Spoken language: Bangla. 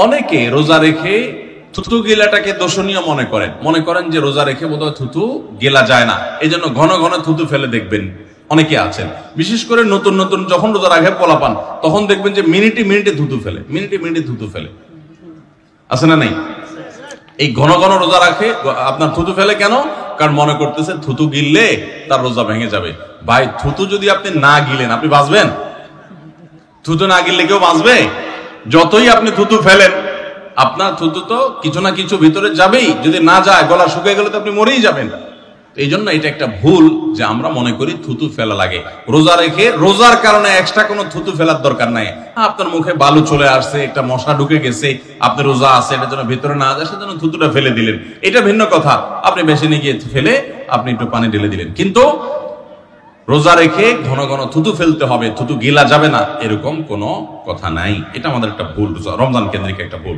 অনেকে রোজা রেখে থুতু গেলাটাকে দোষণীয় মনে করেন যে রোজা রেখে বোধহয় থুতু গেলা যায় না, এই জন্য ঘন ঘন থুতু ফেলে দেখবেন অনেকে আছেন। বিশেষ করে নতুন নতুন যখন রোজা রাখে পোলাপান, তখন দেখবেন যে মিনিটে মিনিটে থুতু ফেলে, আছে না নাই? এই ঘন ঘন রোজা রাখে আপনার থুতু ফেলে কেন? কারণ মনে করতেছে থুতু গিললে তার রোজা ভেঙে যাবে। ভাই, থুতু যদি আপনি না গিলেন আপনি বাঁচবেন? থুতু না গিললে কেউ বাঁচবে? যতই আপনি থুতু ফেলেন, আপনার থুতু তো কিছু না কিছু ভিতরে যাবেই। যদি না যায়, গলা শুকিয়ে গেলে তো আপনি মরেই যাবেন। এই জন্য এটা একটা ভুল যে আমরা মনে করি থুতু ফেলা লাগে। রোজা রেখে রোজার কারণে এক্সট্রা কোনো থুতু ফেলার দরকার নাই। আপনার মুখে বালু চলে আসছে, একটা মশা ঢুকে গেছে, আপনি রোজা আছে, এটার জন্য ভিতরে না যায়, সেজন্য থুতুটা ফেলে দিলেন, এটা ভিন্ন কথা। আপনি বেসিনে গিয়ে ফেলে আপনি একটু পানি ঢেলে দিলেন। কিন্তু রোজা রেখে ঘন ঘন থুতু ফেলতে হবে, থুতু গিলা যাবে না, এরকম কোনো কথা নাই। এটা আমাদের একটা ভুল, রমজান কেন্দ্রিক একটা ভুল।